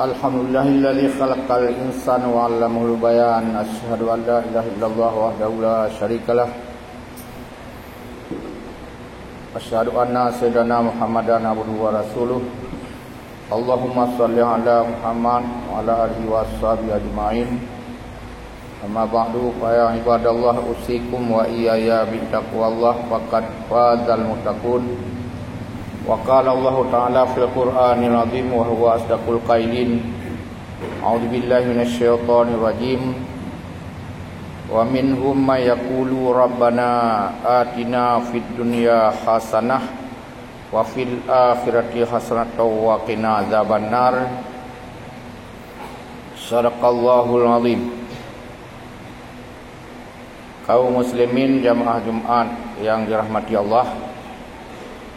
Alhamdulillahilladzi khalaqal insana wa 'allamahul bayan. Asyhadu an la ilaha illallah wahdahu la syarikalah. Asyhadu anna sayyidana Muhammadan abduhu wa rasuluh. Allahumma shalli ala Muhammad wa ala alihi washabihi ajma'in. Amma ba'du, fa ya ibadallah usikum wa iyaya bittaqwallah faqad fazal muttaqun. Wa qala Allah ta'ala fil Qur'anil 'azim wa huwa asdaqul qailin. A'udzu billahi minasyaitonir rajim. Wa minhum may yaqulu rabbana atina fid dunya hasanah wa fil akhirati hasanatan wa qina adzabannar. Shadaqallahul 'azim. Kaum muslimin jamaah Jumat yang dirahmati Allah,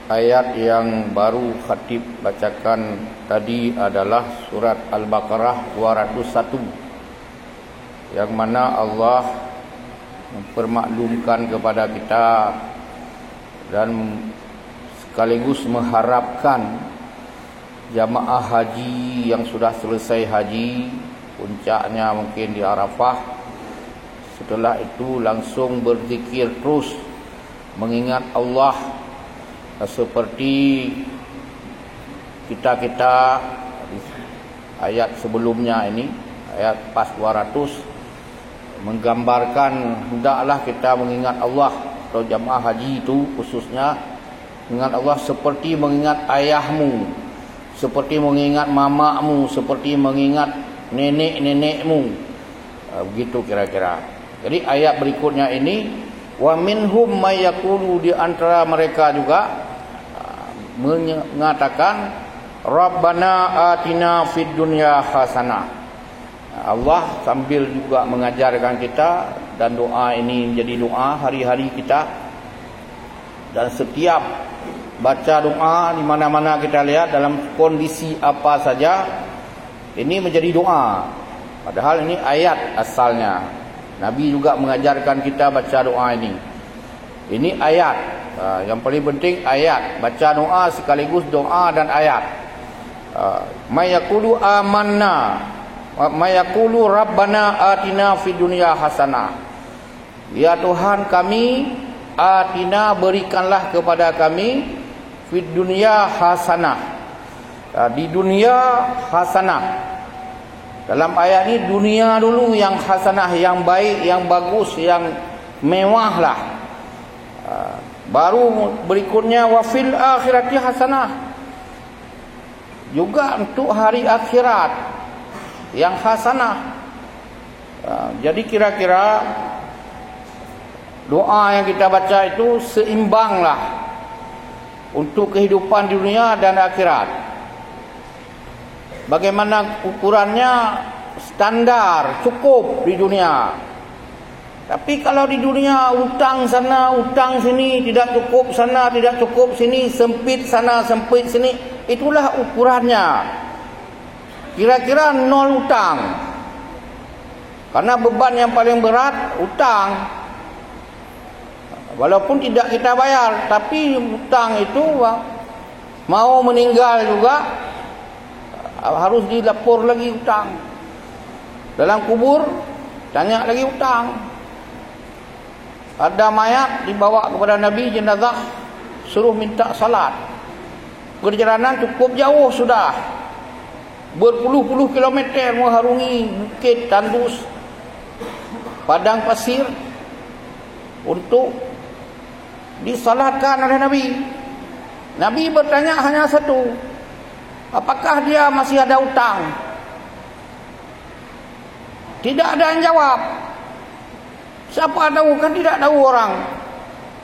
ayat yang baru khatib bacakan tadi adalah surat Al-Baqarah 201, yang mana Allah mempermaklumkan kepada kita dan sekaligus mengharapkan jamaah haji yang sudah selesai haji, puncaknya mungkin di Arafah, setelah itu langsung berzikir terus, mengingat Allah, seperti kita ayat sebelumnya ini, ayat pas 200 menggambarkan hendaklah kita mengingat Allah, atau jamaah haji itu khususnya mengingat Allah seperti mengingat ayahmu, seperti mengingat mamamu, seperti mengingat nenek-nenekmu, begitu kira-kira. Jadi ayat berikutnya ini, wa minhum may yaqulu, di antara mereka juga mengatakan Rabbana atina fid dunya hasanah. Allah sambil juga mengajarkan kita, dan doa ini menjadi doa hari-hari kita, dan setiap baca doa di mana-mana kita lihat dalam kondisi apa saja ini menjadi doa, padahal ini ayat asalnya. Nabi juga mengajarkan kita baca doa ini. Ini ayat. Yang paling penting ayat. Baca doa sekaligus doa dan ayat. Mayaqulu amanna, mayaqulu rabbana atina fid dunya hasanah. Ya Tuhan kami, atina, berikanlah kepada kami, fid dunya hasanah, di dunia hasanah. Dalam ayat ini dunia dulu yang hasanah, yang baik, yang bagus, yang mewah lah. Baru berikutnya wa fil akhirati hasanah, juga untuk hari akhirat yang hasanah. Jadi kira-kira doa yang kita baca itu seimbanglah untuk kehidupan di dunia dan akhirat. Bagaimana ukurannya? Standar, cukup di dunia. Tapi kalau di dunia utang sana, utang sini, tidak cukup sana, tidak cukup sini, sempit sana, sempit sini, itulah ukurannya. Kira-kira nol utang. Karena beban yang paling berat utang. Walaupun tidak kita bayar, tapi utang itu mau meninggal juga harus dilapor lagi utang. Dalam kubur tanya lagi utang. Ada mayat dibawa kepada Nabi, jenazah, suruh minta salat. Perjalanan cukup jauh sudah, berpuluh-puluh kilometer mengharungi bukit tandus, padang pasir, untuk disalatkan oleh Nabi. Nabi bertanya hanya satu, apakah dia masih ada utang? Tidak ada yang jawab. Siapa tahu, kan tidak tahu orang.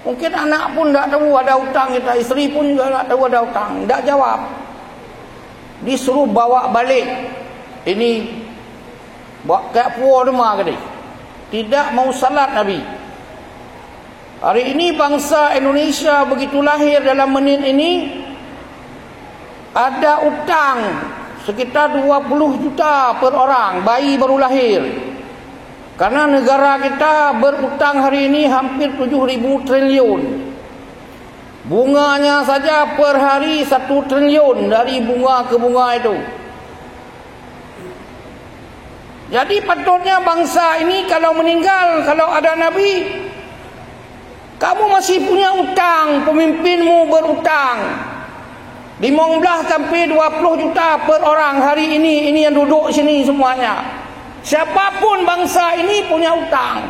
Mungkin anak pun tidak tahu ada utang kita, isteri pun juga tidak tahu ada utang. Tidak jawab. Disuruh bawa balik. Ini bawa kayak puan rumah ke dia. Tidak mau salat Nabi. Hari ini bangsa Indonesia begitu lahir dalam menit ini, ada utang sekitar 20 juta per orang, bayi baru lahir. Karena negara kita berutang hari ini hampir 7.000 triliun. Bunganya saja per hari 1 triliun dari bunga ke bunga itu. Jadi patutnya bangsa ini kalau meninggal, kalau ada Nabi, kamu masih punya utang, pemimpinmu berutang 15 sampai 20 juta per orang hari ini yang duduk sini semuanya. Siapapun bangsa ini punya utang.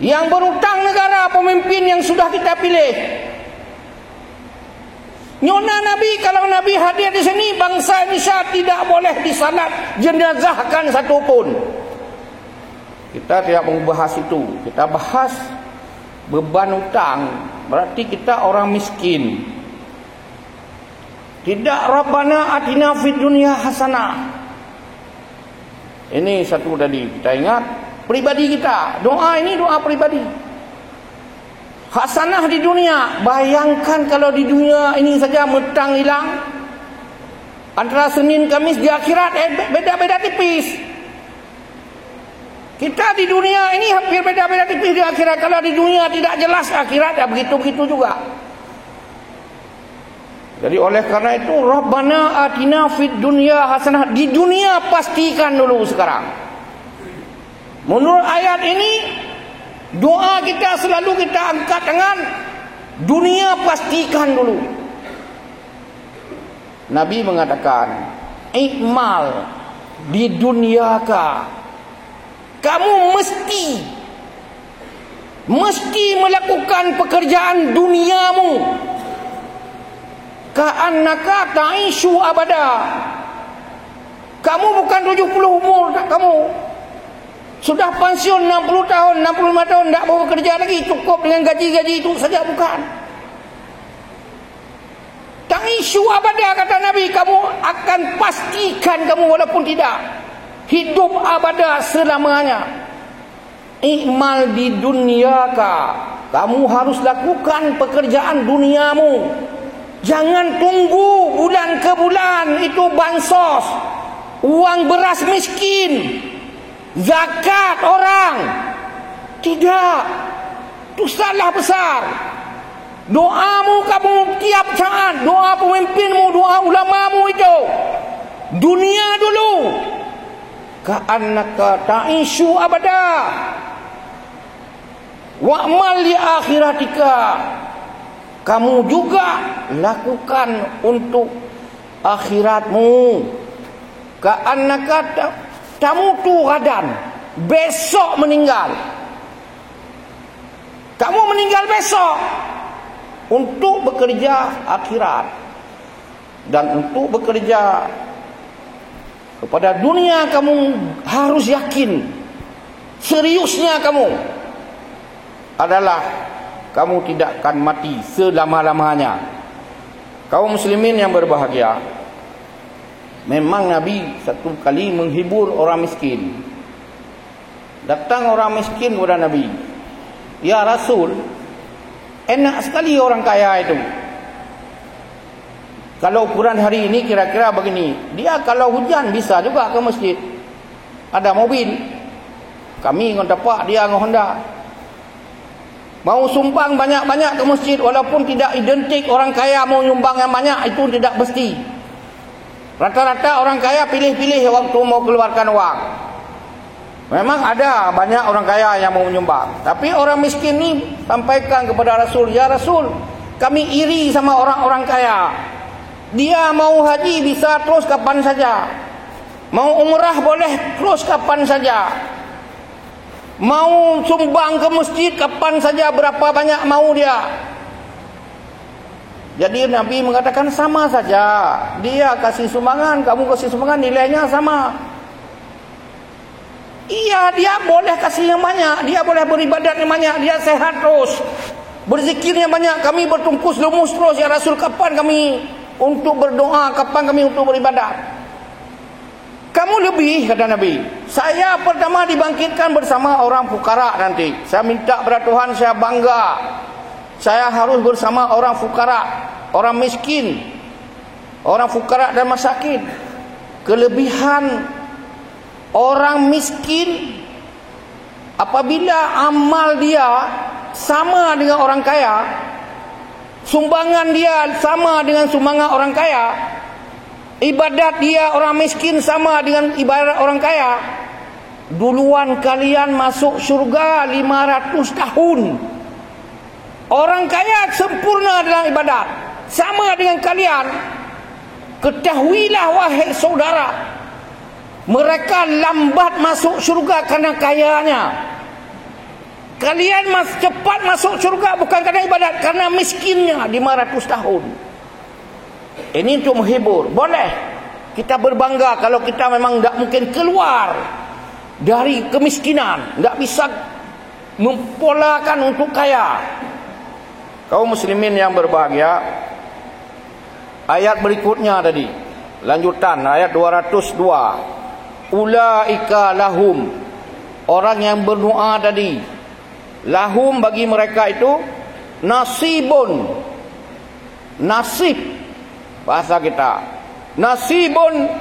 Yang berutang negara, pemimpin yang sudah kita pilih. Nyona Nabi, kalau Nabi hadir di sini, bangsa Indonesia tidak boleh disalat jenazahkan satu pun. Kita tidak membahas itu. Kita bahas beban utang. Berarti kita orang miskin. Tidak Rabbana atina fid dunya hasanah. Ini satu tadi. Kita ingat pribadi kita. Doa ini doa pribadi. Hasanah di dunia. Bayangkan kalau di dunia ini saja metang hilang. Antara Senin Kamis di akhirat beda-beda tipis. Kita di dunia ini hampir beda-beda tipis di akhirat. Kalau di dunia tidak jelas, akhirat ya begitu-begitu juga. Jadi oleh karena itu Rabbana atina fid dunya hasanah. Di dunia pastikan dulu sekarang. Menurut ayat ini, doa kita selalu kita angkat tangan, dunia pastikan dulu. Nabi mengatakan, ikmal di dunyaka. Kamu mesti melakukan pekerjaan duniamu. Ka'annaka ta'ishu abada. Kamu bukan 70 umur kamu. Sudah pensiun 60 tahun, 65 tahun, tak mau bekerja lagi, cukup dengan gaji-gaji itu saja, bukan. Ta'ishu abada, kata Nabi, kamu akan pastikan kamu walaupun tidak hidup abada selamanya. Ikmal di dunyaka. Kamu harus lakukan pekerjaan duniamu. Jangan tunggu bulan ke bulan itu bansos, uang beras miskin, zakat orang. Tidak. Itu salah besar. Doamu kamu tiap saat, doa pemimpinmu, doa ulamamu itu dunia dulu. Ka'annaka ta'ishu abada wa'mal li akhiratika. Kamu juga lakukan untuk akhiratmu. Ka'annaka tamutu ghadan. Besok meninggal. Kamu meninggal besok untuk bekerja akhirat dan untuk bekerja kepada dunia. Kamu harus yakin, seriusnya kamu adalah kamu tidak akan mati selama-lamanya. Kaum muslimin yang berbahagia, memang Nabi satu kali menghibur orang miskin. Datang orang miskin kepada Nabi, ya Rasul, enak sekali orang kaya itu. Kalau ukuran hari ini kira-kira begini, dia kalau hujan bisa juga ke masjid, ada mobil. Kami dengan tapak, dia dengan Honda. Mau sumbang banyak-banyak ke masjid, walaupun tidak identik orang kaya mau nyumbang yang banyak, itu tidak mesti. Rata-rata orang kaya pilih-pilih waktu mau keluarkan uang. Memang ada banyak orang kaya yang mau menyumbang, tapi orang miskin ni sampaikan kepada Rasul, ya Rasul, kami iri sama orang-orang kaya. Dia mau haji bisa terus kapan saja, mau umrah boleh terus kapan saja, mau sumbang ke masjid kapan saja, berapa banyak mau dia. Jadi Nabi mengatakan sama saja. Dia kasih sumbangan, kamu kasih sumbangan, nilainya sama. Iya, dia boleh kasih yang banyak, dia boleh beribadat yang banyak, dia sehat terus, berzikirnya banyak, kami bertungkus lumus terus. Ya Rasul, kapan kami untuk berdoa, kapan kami untuk beribadat? Kamu lebih, kata Nabi. Saya pertama dibangkitkan bersama orang fukara nanti. Saya minta kepada Tuhan, saya bangga. Saya harus bersama orang fukara, orang miskin, orang fukara dan masakin. Kelebihan orang miskin, apabila amal dia sama dengan orang kaya, sumbangan dia sama dengan sumbangan orang kaya, Ibadat dia orang miskin sama dengan ibadat orang kaya. Duluan kalian masuk syurga 500 tahun. Orang kaya sempurna dalam ibadat, sama dengan kalian. Ketahuilah wahai saudara, mereka lambat masuk syurga kerana kayanya. Kalian cepat masuk syurga bukan kerana ibadat, kerana miskinnya 500 tahun. Ini untuk menghibur. Boleh kita berbangga kalau kita memang tak mungkin keluar dari kemiskinan, tak bisa mempolakan untuk kaya. Kaum muslimin yang berbahagia, ayat berikutnya tadi, lanjutan ayat 202. Ulaika lahum, orang yang berdoa tadi, lahum bagi mereka itu nasibun, nasib bahasa kita, nasibun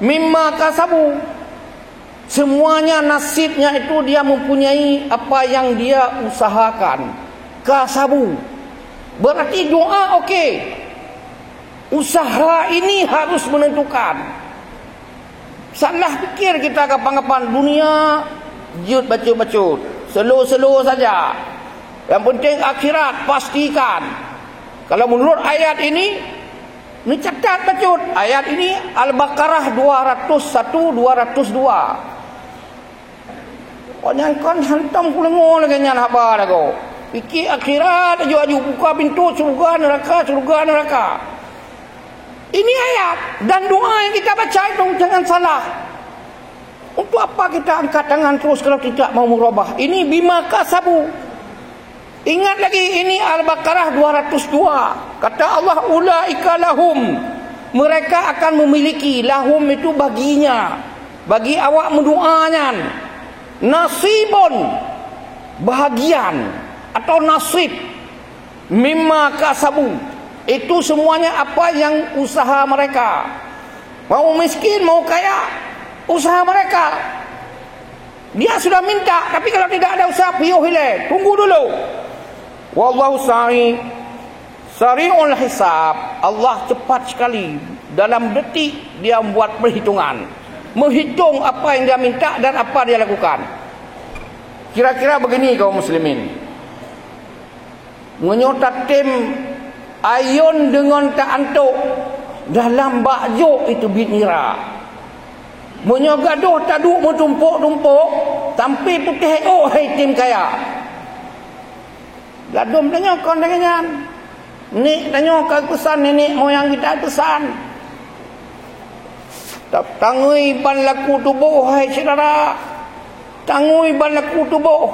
mimma kasabu. Semuanya nasibnya itu dia mempunyai apa yang dia usahakan. Kasabu berarti doa okey. Usaha ini harus menentukan. Salah fikir kita kapan-kapan dunia jut bacut-bacut, slow-slow saja. Yang penting akhirat pastikan. Kalau menurut ayat ini catat bacut. Ayat ini Al-Baqarah 201 202. Oh nyangkon hantam kulengo lagi nyan haba lagu. Fikir akhirat aju-aju buka pintu surga neraka. Ini ayat dan doa yang kita baca itu jangan salah. Untuk apa kita angkat tangan terus kalau tidak mau merubah? Ini bima kasabu. Ingat lagi ini Al-Baqarah 202. Kata Allah ulaika lahum. Mereka akan memiliki, lahum itu baginya. Bagi awak mendoanya. Nasibun, bahagian atau nasib. Mimma kasabu. Itu semuanya apa yang usaha mereka. Mau miskin, mau kaya, usaha mereka. Dia sudah minta, tapi kalau tidak ada usaha, piyuh hilai. Tunggu dulu. Wallahu sari'ul hisab. Allah cepat sekali. Dalam detik dia buat perhitungan. Menghitung apa yang dia minta dan apa dia lakukan. Kira-kira begini kaum muslimin. Menyotak tim ayun dengan tak antuk dalam bakjo itu binira. Menyogaduh taduk mentumpuk-tumpuk sampai putih hai tim kaya. Ladum tanya kon dengan ni tanya ke pesan nenek moyang kita pesan. Tak tangui ban laku tubuh hai saudara. Tangui ban laku tubuh.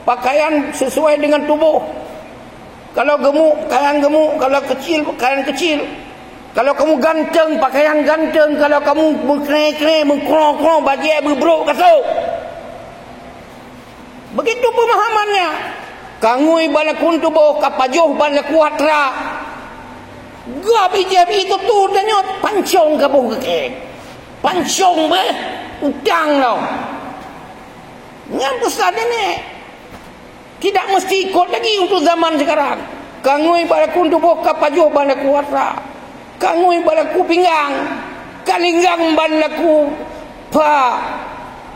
Pakaian sesuai dengan tubuh. Kalau gemuk, pakaian gemuk. Kalau kecil, pakaian kecil. Kalau kamu ganteng, pakaian ganteng. Kalau kamu mengkere-kere, mengkrong-krong, baju berbruk kasut. Begitu pemahamannya. Kangui balakun tubuh, kapajuh balaku hatra. Gap ijab itu tu tanya pancong kabuh ke. Pancong be, utang lo. Yang besar ini. Tidak mesti ikut lagi untuk zaman sekarang. Kangui balakun tubuh, kapajuh balaku hatra. Kangui balaku pinggang. Kalinggang balaku pa.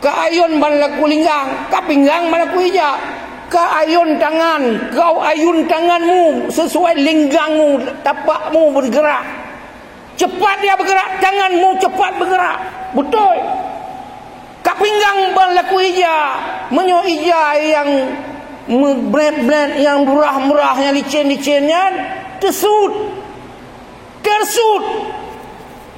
Kaayun balaku linggang. Kapinggang balaku ijab. Kaayun tangan, kau ayun tanganmu sesuai linggangmu, tapakmu bergerak. Cepat dia bergerak, tanganmu cepat bergerak. Betul. Kak pinggang berlaku ija, menyo ija yang blend yang murah-murah yang licin-licinnya tersut.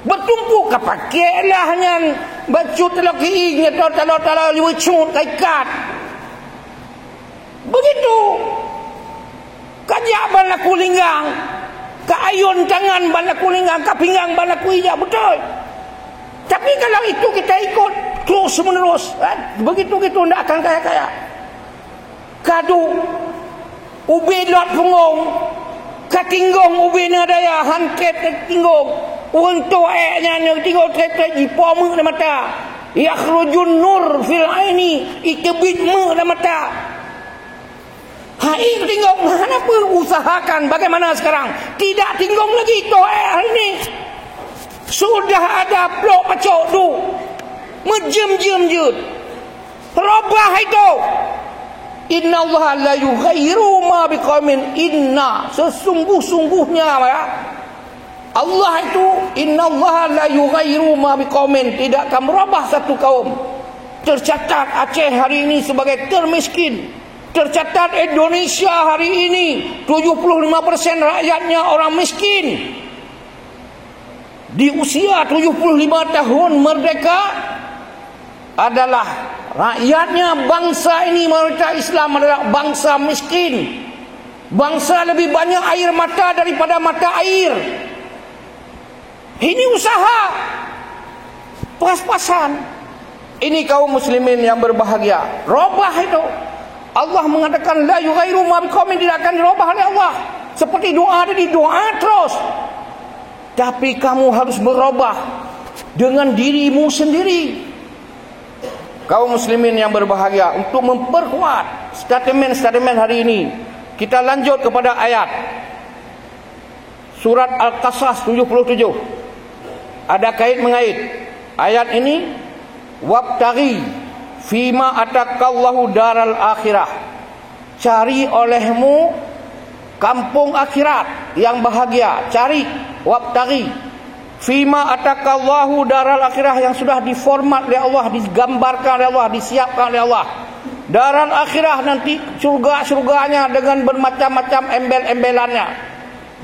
Bertumpuk kapaklah yang bacut laki atau talo-talo liwucut kaikat. Begitu. Kajak balaku linggang. Kaayun tangan balaku linggang. Kapinggang balaku ijak. Betul. Tapi kalau itu kita ikut terus menerus. Begitu-gitu tidak akan kaya-kaya. Kadu. Ubi lot punggung. Katinggong ubi nadaya. Hanket tinggong. Untuk ayatnya tinggong tetek. Ipomu dalam mata. Yakhrujun nur fil aini. Ikebitmu dalam mata. Hai tinggong, kenapa usahakan bagaimana sekarang? Tidak tinggong lagi itu hari ini. Sudah ada blok pacok tu. Menjem-jem je. Terubah itu. Inna Allah la yughayyiru ma biqaumin. Inna, sesungguh-sungguhnya ya, Allah itu, inna Allah la yughayyiru ma biqaumin, tidak akan merubah satu kaum. Tercatat Aceh hari ini sebagai termiskin. Tercatat Indonesia hari ini 75% rakyatnya orang miskin. Di usia 75 tahun merdeka adalah rakyatnya, bangsa ini, mayoritas Islam adalah bangsa miskin. Bangsa lebih banyak air mata daripada mata air. Ini usaha pas-pasan. Ini kaum muslimin yang berbahagia. Robah itu. Allah mengatakan la yughayyiru ma biqaumin, tidak akan dirubah oleh Allah. Seperti doa tadi, doa terus. Tapi kamu harus berubah dengan dirimu sendiri. Kaum muslimin yang berbahagia, untuk memperkuat statement-statement hari ini, kita lanjut kepada ayat surat Al-Qasas 77. Ada kait mengait. Ayat ini, wabtaghi fima atakallahu daral akhirah. Cari olehmu kampung akhirat yang bahagia. Cari, wabtaghi fima atakallahu daral akhirah, yang sudah diformat oleh Allah, digambarkan oleh Allah, disiapkan oleh Allah. Daral akhirah nanti surga-surganya dengan bermacam-macam embel-embelannya,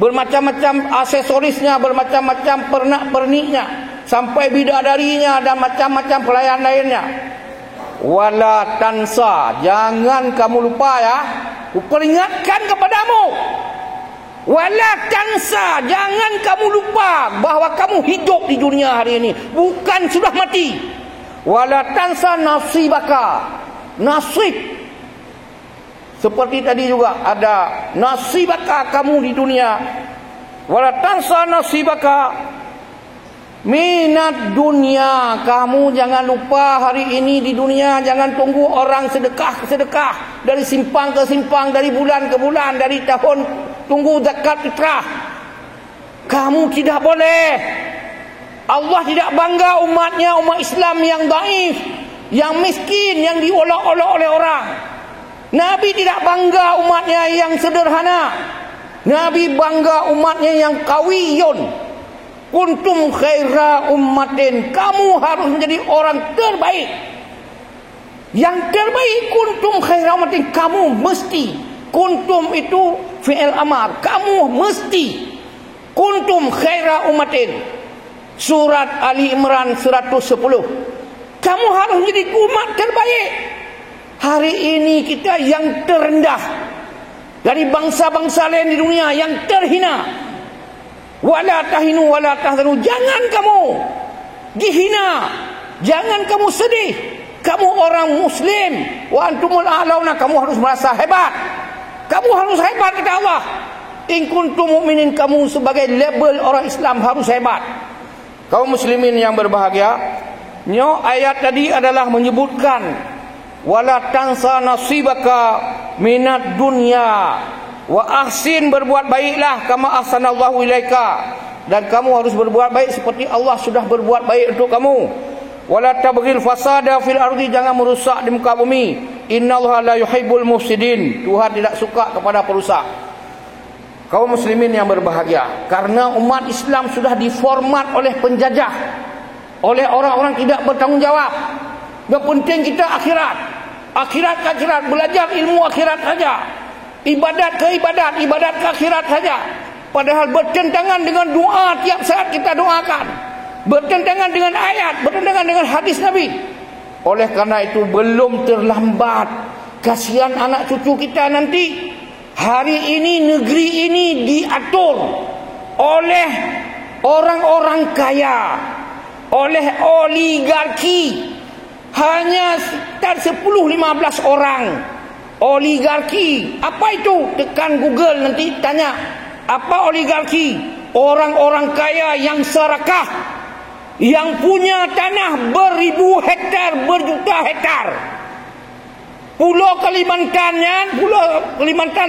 bermacam-macam aksesorisnya, bermacam-macam pernak-perniknya, sampai bidadarinya dan macam-macam pelayan lainnya. Wala tansa, jangan kamu lupa ya, kuperingatkan kepadamu. Wala tansa, jangan kamu lupa bahawa kamu hidup di dunia hari ini, bukan sudah mati. Wala tansa nasibaka, nasib. Seperti tadi juga ada nasibaka kamu di dunia. Wala tansa nasibaka minat dunia, kamu jangan lupa hari ini di dunia. Jangan tunggu orang sedekah dari simpang ke simpang, dari bulan ke bulan, dari tahun tunggu zakat fitrah. Kamu tidak boleh. Allah tidak bangga umatnya, umat Islam yang dhaif, yang miskin, yang diolok-olok oleh orang. Nabi tidak bangga umatnya yang sederhana. Nabi bangga umatnya yang qawiyun. Kuntum khaira ummatin, kamu harus menjadi orang terbaik. Yang terbaik, kuntum khaira ummatin, kamu mesti. Kuntum itu fi'il amar, kamu mesti. Kuntum khaira ummatin. Surat Ali Imran 110. Kamu harus menjadi umat terbaik. Hari ini kita yang terendah dari bangsa-bangsa lain di dunia, yang terhina. Wala tahinu wala tahzanu, jangan kamu dihina, jangan kamu sedih. Kamu orang muslim, wa antumul a'launa, kamu harus merasa hebat. Kamu harus hebat kata Allah. In kuntum mu'minin, kamu sebagai label orang Islam harus hebat. Kaum muslimin yang berbahagia, ayat tadi adalah menyebutkan wala tansa nasibaka minad dunya wa ahsin, berbuat baiklah kama ahsanallahu ilaika, dan kamu harus berbuat baik seperti Allah sudah berbuat baik untuk kamu. Wala tabghil fasada fil ardi, jangan merusak di muka bumi. Innallaha la yuhibbul mufsidin, Tuhan tidak suka kepada perusak. Kaum muslimin yang berbahagia, karena umat Islam sudah diformat oleh penjajah, oleh orang-orang tidak bertanggung jawab. Yang penting kita akhirat, akhirat, belajar ilmu akhirat saja. Ibadat ke ibadat, ibadat ke akhirat saja. Padahal bertentangan dengan doa tiap saat kita doakan, bertentangan dengan ayat, bertentangan dengan hadis Nabi. Oleh karena itu belum terlambat. Kasihan anak cucu kita nanti. Hari ini negeri ini diatur oleh orang-orang kaya, oleh oligarki. Hanya sekitar 10-15 orang oligarki. Apa itu? Tekan Google nanti tanya apa oligarki. Orang-orang kaya yang serakah, yang punya tanah beribu hektar, berjuta hektar. Pulau Kalimantan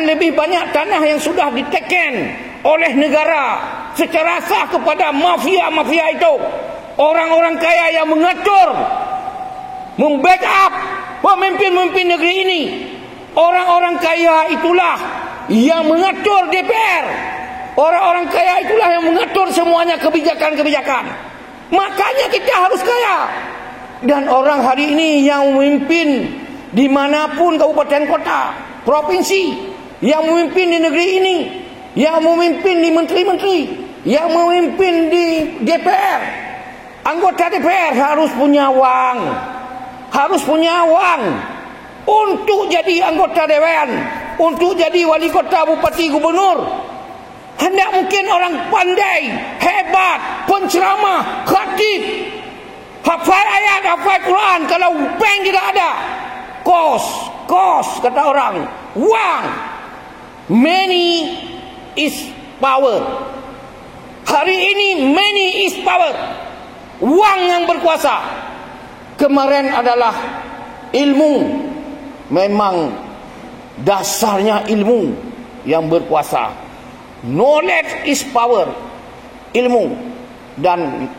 lebih banyak tanah yang sudah diteken oleh negara. secara sah kepada mafia-mafia itu. Orang-orang kaya yang mengatur, membackup pemimpin-pemimpin negeri ini. Orang-orang kaya itulah yang mengatur DPR. Orang-orang kaya itulah yang mengatur semuanya kebijakan-kebijakan. Makanya kita harus kaya. Dan orang hari ini yang memimpin dimanapun kabupaten kota, provinsi, yang memimpin di negeri ini, yang memimpin di menteri-menteri, yang memimpin di DPR, anggota DPR harus punya uang. Harus punya uang untuk jadi anggota dewan, untuk jadi wali kota, bupati, gubernur. Hendak mungkin orang pandai, hebat, penceramah, khatib, hafal ayat, hafal Quran, kalau bank tidak ada. Kos kata orang, uang. Money is power. Hari ini money is power. Uang yang berkuasa. Kemarin adalah ilmu. Memang dasarnya ilmu yang berkuasa. Knowledge is power. Ilmu. Dan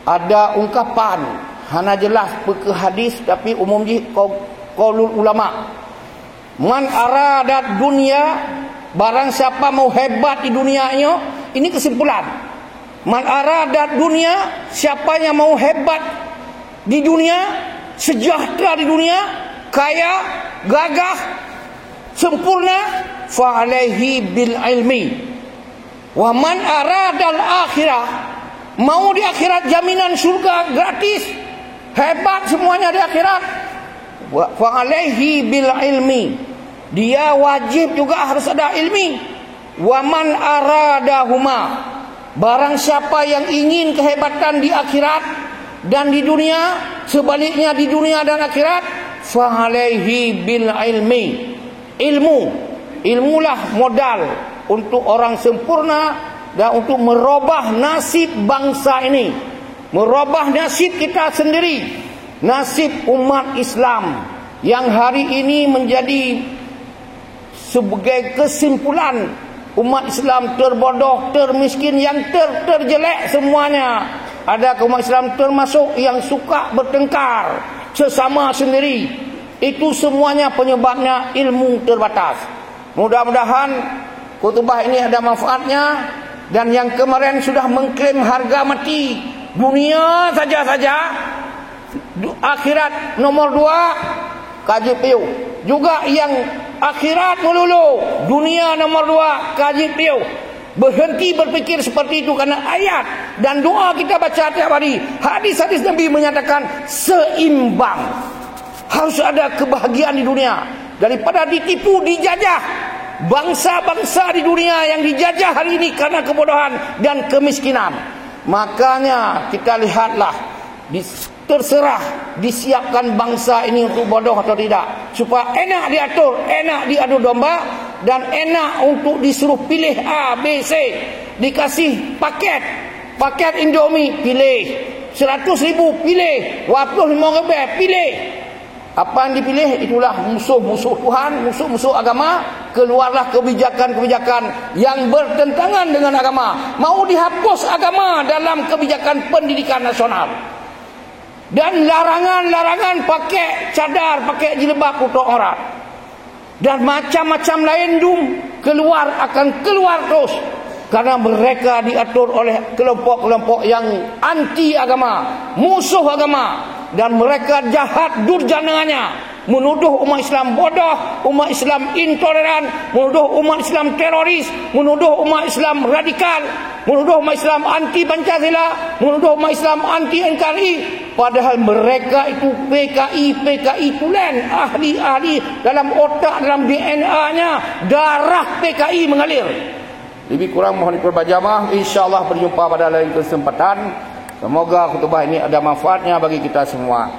ada ungkapan, hana jelas ke hadis tapi umum ji qaulul ulama. Man aradat dunia, barang siapa mau hebat di dunianya, ini kesimpulan. Man aradat dunia, siapa yang mau hebat di dunia, sejahtera di dunia, kaya, gagah, sempurna, fa alaihi bil ilmi. Wa man aradal akhirah, mau di akhirat jaminan surga gratis, hebat semuanya di akhirat, fa alaihi bil ilmi. Dia wajib juga harus ada ilmi. Wa man aradahuma, barang siapa yang ingin kehebatan di akhirat dan di dunia, sebaliknya di dunia dan akhirat, fa alaihi bil ilmi. Ilmulah modal untuk orang sempurna dan untuk merubah nasib bangsa ini, merubah nasib kita sendiri, nasib umat Islam yang hari ini menjadi sebagai kesimpulan umat Islam terbodoh, termiskin, yang terjelek semuanya. Ada umat Islam termasuk yang suka bertengkar sesama sendiri. Itu semuanya penyebabnya ilmu terbatas. Mudah-mudahan khutbah ini ada manfaatnya. Dan yang kemarin sudah mengklaim harga mati dunia saja-saja, akhirat nomor 2, kaji piu. Juga yang akhirat melulu, dunia nomor 2, kaji piu. Berhenti berfikir seperti itu karena ayat dan doa kita baca tiap hari. Hadis-hadis Nabi menyatakan seimbang. Harus ada kebahagiaan di dunia daripada ditipu, dijajah. Bangsa-bangsa di dunia yang dijajah hari ini karena kebodohan dan kemiskinan. Makanya kita lihatlah, terserah disiapkan bangsa ini untuk bodoh atau tidak, supaya enak diatur, enak diadu domba, dan enak untuk disuruh pilih A, B, C. Dikasih paket Indomie, pilih 100.000, pilih 25.000, pilih. Apa yang dipilih itulah musuh-musuh Tuhan, musuh-musuh agama. Keluarlah kebijakan-kebijakan yang bertentangan dengan agama. Mau dihapus agama dalam kebijakan pendidikan nasional. Dan larangan-larangan pakai cadar, pakai jilbab untuk orang. Dan macam-macam lain akan keluar terus. Karena mereka diatur oleh kelompok-kelompok yang anti agama, musuh agama. Dan mereka jahat durjananya, menuduh umat Islam bodoh, umat Islam intoleran, menuduh umat Islam teroris, menuduh umat Islam radikal, menuduh umat Islam anti Pancasila, menuduh umat Islam anti NKRI. Padahal mereka itu PKI tulen, ahli-ahli dalam otak, dalam DNA-nya darah PKI mengalir. Lebih kurang mohon diperbajamah. InsyaAllah berjumpa pada lain kesempatan. Semoga khutbah ini ada manfaatnya bagi kita semua.